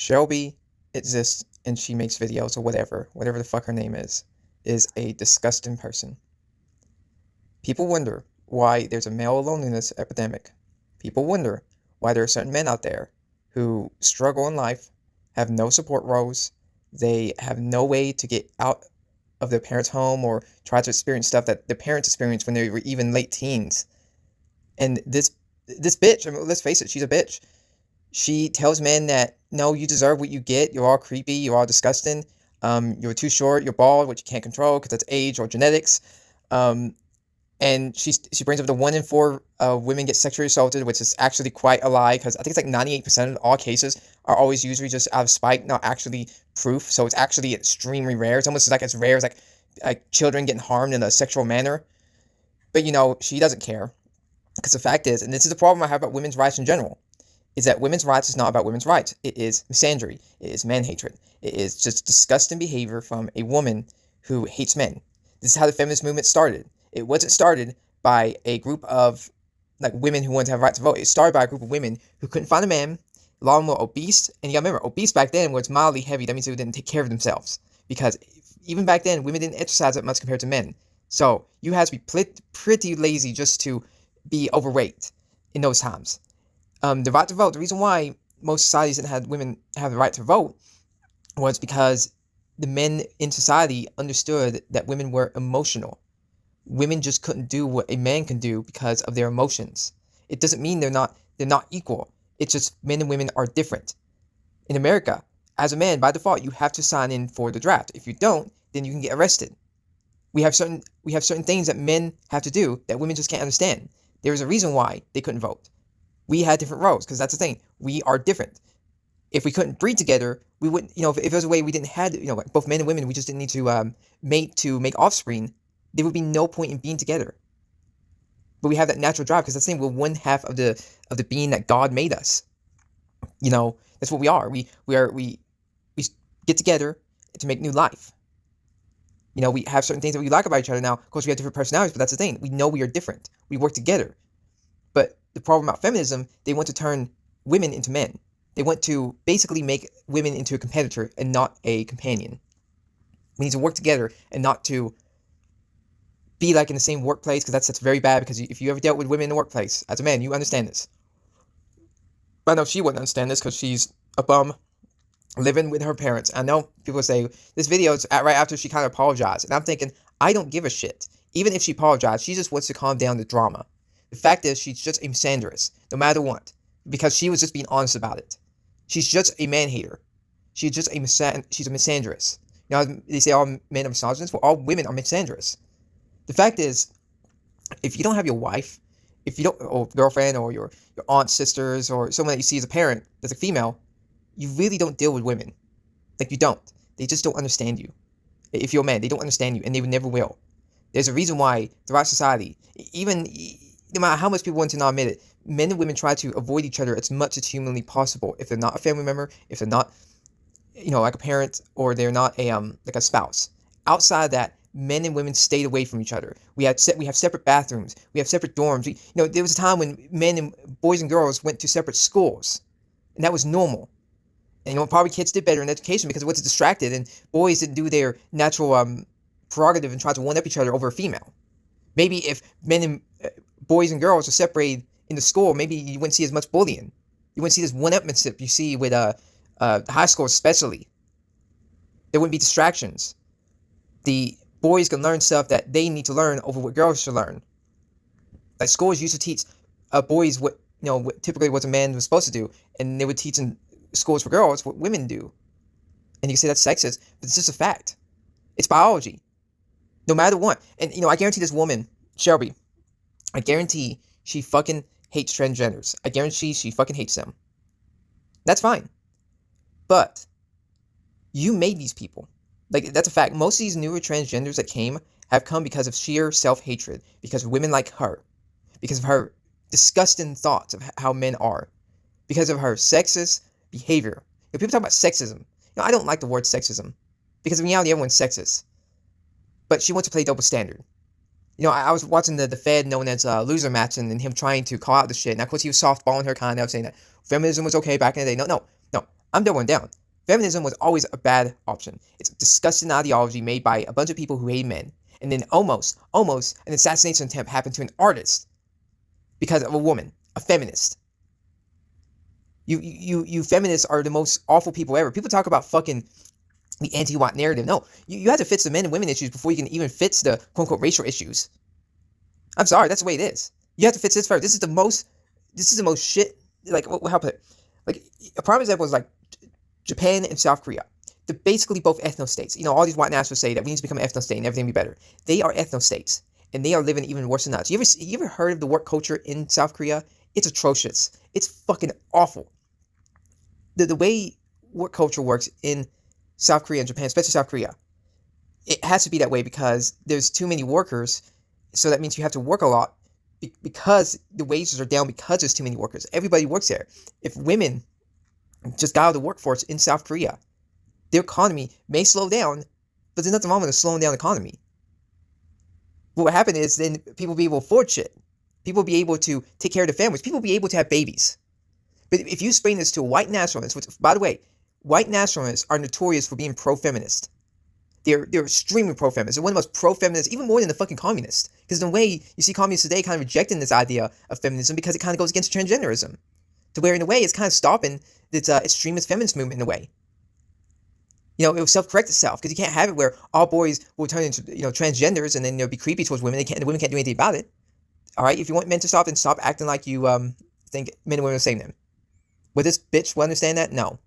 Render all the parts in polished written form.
Shelby exists and she makes videos or whatever the fuck her name is a disgusting person. People wonder why there's a male loneliness epidemic. People wonder why there are certain men out there who struggle in life, have no support roles, they have no way to get out of their parents' home or try to experience stuff that their parents experienced when they were even late teens. And this bitch, I mean, let's face it, she's a bitch. She tells men that, no, you deserve what you get. You're all creepy. You're all disgusting. You're too short. You're bald, which you can't control because that's age or genetics. Um, and she brings up the 1 in 4 women get sexually assaulted, which is actually quite a lie because I think it's like 98% of all cases are always usually just out of spite, not actually proof. So it's actually extremely rare. It's almost like as rare as like children getting harmed in a sexual manner. But she doesn't care because the fact is, and this is the problem I have about women's rights in general, is that women's rights is not about women's rights. It is misandry. It is man hatred. It is just disgusting behavior from a woman who hates men. This is how the feminist movement started. It wasn't started by a group of like women who wanted to have a right to vote. It started by a group of women who couldn't find a man, a lot of them were obese, and you gotta remember, obese back then was mildly heavy. That means they didn't take care of themselves. Because even back then, women didn't exercise that much compared to men. So you had to be pretty lazy just to be overweight in those times. The right to vote, the reason why most societies didn't have women have the right to vote was because the men in society understood that women were emotional. Women just couldn't do what a man can do because of their emotions. It doesn't mean they're not equal. It's just men and women are different. In America, as a man, by default, you have to sign in for the draft. If you don't, then you can get arrested. We have certain things that men have to do that women just can't understand. There is a reason why they couldn't vote. We had different roles because that's the thing. We are different. If we couldn't breed together, we wouldn't. If there was a way we didn't have, like both men and women, we just didn't need to mate to make offspring. There would be no point in being together. But we have that natural drive because that's the thing. We're one half of the being that God made us. That's what we are. We get together to make new life. We have certain things that we like about each other now. Of course, we have different personalities, but that's the thing. We know we are different. We work together. But the problem about feminism, they want to turn women into men. They want to basically make women into a competitor and not a companion. We need to work together and not to be like in the same workplace, because that's very bad, because if you ever dealt with women in the workplace, as a man, you understand this. But I know she wouldn't understand this because she's a bum living with her parents. I know people say, this video is right after she kind of apologized. And I'm thinking, I don't give a shit. Even if she apologized, she just wants to calm down the drama. The fact is, she's just a misandrist, no matter what, because she was just being honest about it. She's just a man-hater. She's just she's a misandrist. They say all men are misogynists. Well, all women are misandrists. The fact is, if you don't have your wife, if you don't, or girlfriend, or your aunt, sisters, or someone that you see as a parent that's a female, you really don't deal with women. Like, you don't. They just don't understand you. If you're a man, they don't understand you, and they never will. There's a reason why throughout society, even no matter how much people want to not admit it, men and women try to avoid each other as much as humanly possible. If they're not a family member, if they're not, like a parent, or they're not like a spouse. Outside of that, men and women stayed away from each other. We have separate bathrooms. We have separate dorms. There was a time when men and boys and girls went to separate schools, and that was normal. And probably kids did better in education because it wasn't distracted, and boys didn't do their natural prerogative and try to one-up each other over a female. Maybe if men and boys and girls are separated in the school, maybe you wouldn't see as much bullying. You wouldn't see this one-upmanship you see with high school especially. There wouldn't be distractions. The boys can learn stuff that they need to learn over what girls should learn. Like, schools used to teach boys what typically what a man was supposed to do, and they would teach in schools for girls what women do. And you can say that's sexist, but it's just a fact. It's biology. No matter what. And I guarantee this woman, Shelby, I guarantee she fucking hates transgenders. I guarantee she fucking hates them. That's fine. But you made these people. Like, that's a fact. Most of these newer transgenders that came have come because of sheer self-hatred, because of women like her, because of her disgusting thoughts of how men are, because of her sexist behavior. People talk about sexism. I don't like the word sexism, because in reality, everyone's sexist. But she wants to play double standard. I was watching the Fed known as Loser Match, and him trying to call out the shit. And of course, he was softballing her, kind of saying that feminism was okay back in the day. No. I'm doubling down. Feminism was always a bad option. It's a disgusting ideology made by a bunch of people who hate men. And then almost an assassination attempt happened to an artist because of a woman, a feminist. You feminists are the most awful people ever. People talk about fucking the anti-white narrative. No, you have to fix the men and women issues before you can even fix the quote-unquote racial issues. I'm sorry, that's the way it is. You have to fix this first. This is the most shit, like, how to put it? Like, a prime example is like Japan and South Korea. They're basically both ethno-states. You know, all these white nationalists say that we need to become an ethno-state and everything will be better. They are ethno-states, and they are living even worse than us. You ever heard of the work culture in South Korea? It's atrocious. It's fucking awful. The way work culture works in South Korea and Japan, especially South Korea, it has to be that way because there's too many workers, so that means you have to work a lot because the wages are down because there's too many workers. Everybody works there. If women just got out of the workforce in South Korea, their economy may slow down, but there's nothing wrong with a slowing down economy. But what happened is then people will be able to afford shit. People will be able to take care of their families. People will be able to have babies. But if you explain this to a white nationalist, which, by the way, white nationalists are notorious for being pro-feminist. They're extremely pro-feminist. They're one of the most pro-feminists, even more than the fucking communists. Because in a way, you see communists today kind of rejecting this idea of feminism because it kind of goes against transgenderism. To where, in a way, it's kind of stopping this extremist feminist movement in a way. You know, it will self-correct itself because you can't have it where all boys will turn into, transgenders and then be creepy towards women. The women can't do anything about it. All right, if you want men to stop, then stop acting like you think men and women are the same then. Would this bitch will understand that? No.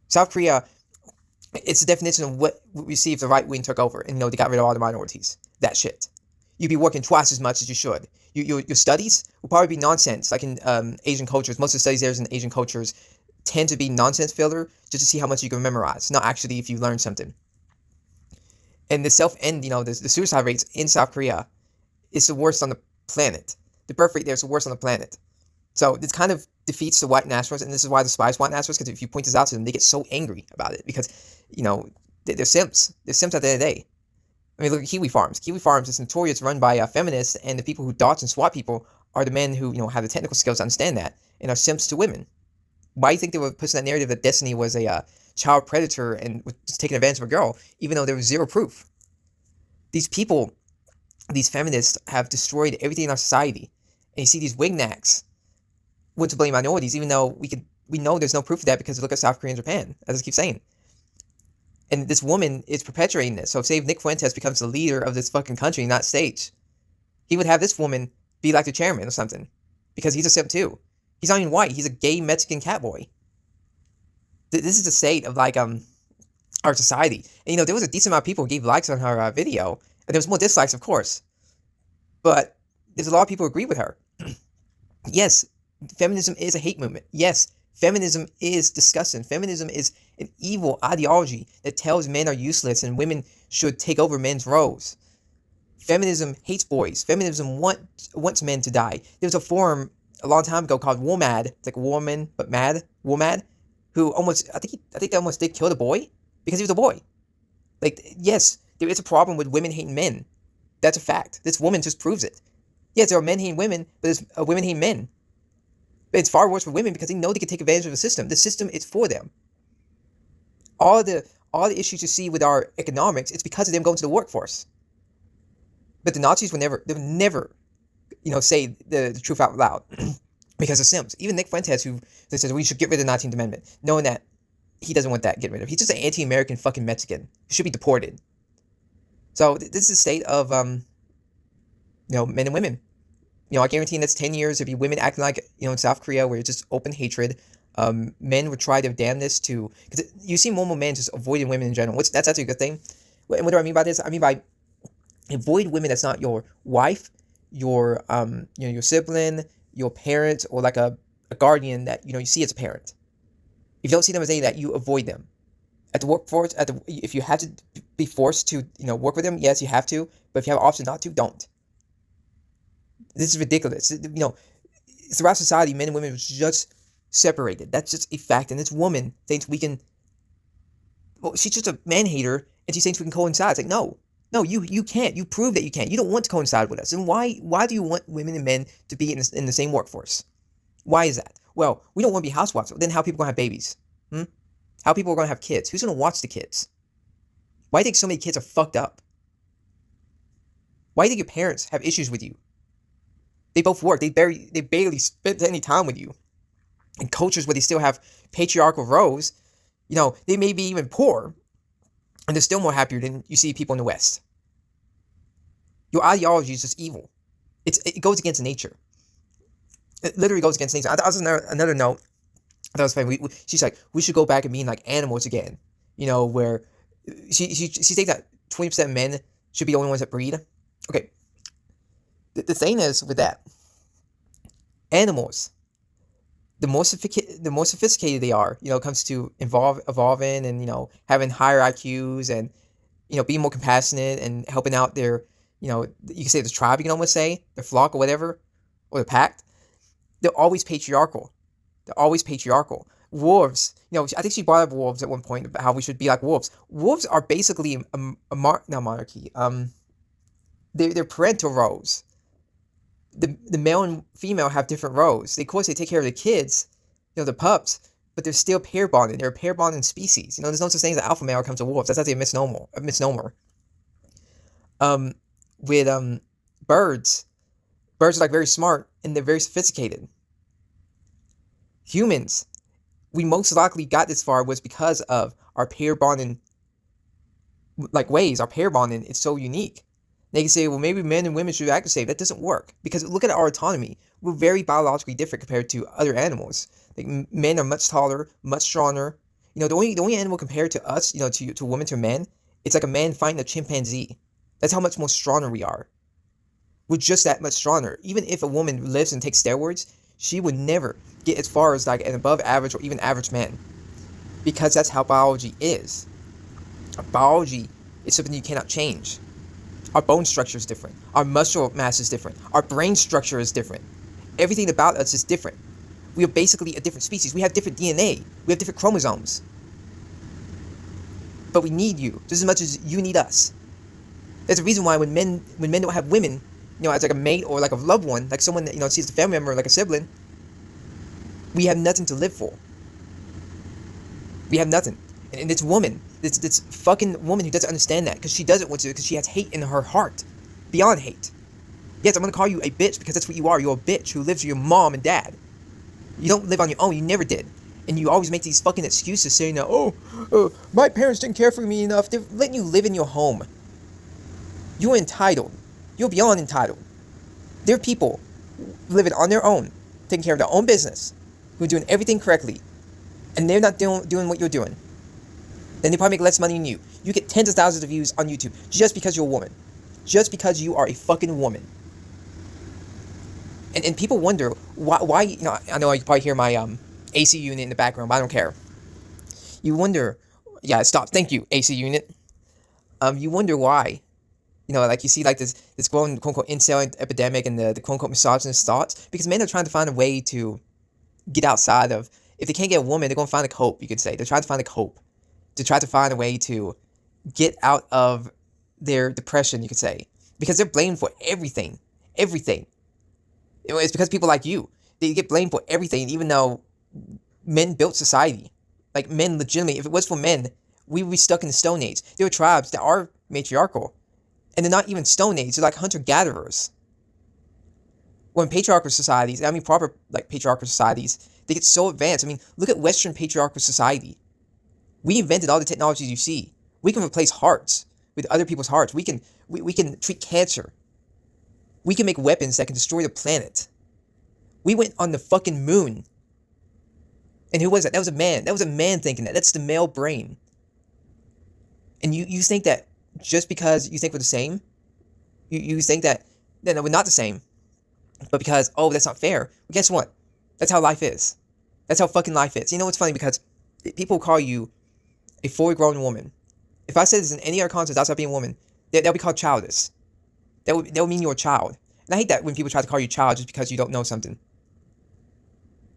South Korea, it's the definition of what we see if the right wing took over and, they got rid of all the minorities. That shit. You'd be working twice as much as you should. Your studies will probably be nonsense, like in Asian cultures. Most of the studies there in Asian cultures tend to be nonsense filler just to see how much you can memorize, not actually if you learn something. And the self-end, the suicide rates in South Korea is the worst on the planet. The birth rate there is the worst on the planet. So this kind of defeats the white nationalists, and this is why I despise white nationalists, because if you point this out to them, they get so angry about it, because, they're simps. They're simps at the end of the day. I mean, look at Kiwi Farms. Kiwi Farms is notorious, run by feminists, and the people who dodge and swat people are the men who, have the technical skills to understand that, and are simps to women. Why do you think they were pushing that narrative that Destiny was a child predator and was just taking advantage of a girl, even though there was zero proof? These people, these feminists, have destroyed everything in our society. And you see these wignacks want to blame minorities, even though we know there's no proof of that because look at South Korea and Japan, as I keep saying. And this woman is perpetuating this. So say if Nick Fuentes becomes the leader of this fucking country, not states, he would have this woman be like the chairman or something. Because he's a simp too. He's not even white. He's a gay Mexican catboy. This is the state of our society. And there was a decent amount of people who gave likes on her video. And there was more dislikes, of course. But there's a lot of people who agree with her. Yes, feminism is a hate movement. Yes, feminism is disgusting. Feminism is an evil ideology that tells men are useless and women should take over men's roles. Feminism hates boys. Feminism wants men to die. There was a forum a long time ago called WOMAD. It's like woman, but mad. WOMAD. Who almost, I think they almost did kill the boy because he was a boy. Like, yes, there is a problem with women hating men. That's a fact. This woman just proves it. Yes, there are men hating women, but there's women hating men. But it's far worse for women because they know they can take advantage of the system. The system is for them. All the issues you see with our economics, it's because of them going to the workforce. But the Nazis would never, say the truth out loud because of simps. Even Nick Fuentes, who says we should get rid of the 19th Amendment, knowing that he doesn't want that get rid of. He's just an anti-American fucking Mexican who should be deported. So this is the state of men and women. I guarantee in this 10 years, there'll be women acting like, in South Korea, where it's just open hatred. Men would try their damnness to, because you see more and more men just avoiding women in general, which that's actually a good thing. And what do I mean by this? I mean by avoid women that's not your wife, your your sibling, your parent, or like a guardian that you see as a parent. If you don't see them as any of that, you avoid them. At the workforce, if you have to be forced to work with them, yes, you have to. But if you have an option not to, don't. This is ridiculous. Throughout society, men and women are just separated. That's just a fact. And this woman thinks we can. Well, she's just a man hater, and she thinks we can coincide. It's like no, you can't. You prove that you can't. You don't want to coincide with us. And why do you want women and men to be in the same workforce? Why is that? well, we don't want to be housewives. Then how are people going to have babies? How are people going to have kids? Who's going to watch the kids? Why do you think so many kids are fucked up? Why do you think your parents have issues with you? They both work. They barely spend any time with you. In cultures where they still have patriarchal roles, they may be even poor, and they're still more happier than you see people in the West. Your ideology is just evil. It goes against nature. It literally goes against nature. That was another note that was funny. She's like, we should go back and being like animals again. Where she thinks that 20% of men should be the only ones that breed. Okay. The thing is with that, animals, the more sophisticated they are, it comes to evolving and, having higher IQs and, being more compassionate and helping out their, you can say the tribe, you can almost say, the flock or whatever, or the pack. They're always patriarchal. Wolves, I think she brought up wolves at one point about how we should be like wolves. Wolves are basically not monarchy. They're parental roles. The male and female have different roles. Of course, they take care of the kids, the pups, but they're still pair bonded. They're a pair bonded species. There's no such thing as an alpha male when it comes to wolves. That's actually a misnomer. With birds are like very smart and they're very sophisticated. Humans, we most likely got this far was because of our pair bonding ways. Our pair bonding is so unique. They can say, well, maybe men and women should act the same. That doesn't work. Because look at our autonomy. We're very biologically different compared to other animals. Men are much taller, much stronger. The only animal compared to us, to a woman, to a man, it's like a man fighting a chimpanzee. That's how much more stronger we are. We're just that much stronger. Even if a woman lives and takes steroids, she would never get as far as an above average or even average man. Because that's how biology is. Biology is something you cannot change. Our bone structure is different. Our muscle mass is different. Our brain structure is different. Everything about us is different. We are basically a different species. We have different DNA. We have different chromosomes. But we need you just as much as you need us. There's a reason why when men don't have women, as a mate or a loved one, someone that sees a family member, like a sibling, we have nothing to live for. We have nothing. And this woman, this fucking woman who doesn't understand that, because she doesn't want to, because she has hate in her heart. Beyond hate. Yes, I'm going to call you a bitch, because that's what you are. You're a bitch who lives with your mom and dad. You don't live on your own. You never did. And you always make these fucking excuses saying that, my parents didn't care for me enough. They're letting you live in your home. You're entitled. You're beyond entitled. There are people living on their own, taking care of their own business, who are doing everything correctly, and they're not doing what you're doing. Then they probably make less money than you. You get tens of thousands of views on YouTube just because you're a woman. Just because you are a fucking woman. And people wonder why I know you probably hear my AC unit in the background, but I don't care. You wonder, yeah, stop. Thank you, AC unit. You wonder why. You see this growing quote-unquote incel epidemic and the quote-unquote misogynist thoughts, because men are trying to find a way to get outside of, if they can't get a woman, they're going to find a cope, you could say. They're trying to find a cope. To try to find a way to get out of their depression, you could say. Because they're blamed for everything. Everything. It's because people like you. They get blamed for everything, even though men built society. Men legitimately, if it was for men, we would be stuck in the Stone Age. There are tribes that are matriarchal. And they're not even Stone Age. They're like hunter-gatherers. When patriarchal societies, proper patriarchal societies, they get so advanced. Look at Western patriarchal society. We invented all the technologies you see. We can replace hearts with other people's hearts. We can treat cancer. We can make weapons that can destroy the planet. We went on the fucking moon. And who was that? That was a man. That was a man thinking that. That's the male brain. And you think that just because you think we're the same, you think that, no, we're not the same. But because, that's not fair. Well, guess what? That's how life is. That's how fucking life is. It's funny because people call you a fully grown woman. If I said this in any other context outside being a woman, that would be called childish. That would mean you're a child. And I hate that when people try to call you a child just because you don't know something.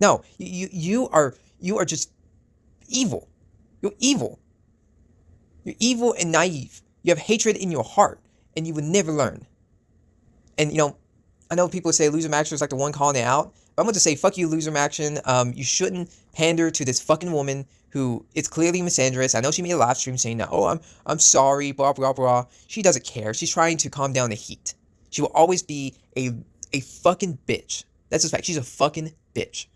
No, you are just evil. You're evil. You're evil and naive. You have hatred in your heart, and you will never learn. And I know people say loser master is like the one calling it out, I'm going to say fuck you, loser action. You shouldn't pander to this fucking woman who it's clearly misandrous. I know she made a live stream saying that, oh, I'm sorry, blah blah blah. She doesn't care. She's trying to calm down the heat. She will always be a fucking bitch. That's a fact. She's a fucking bitch.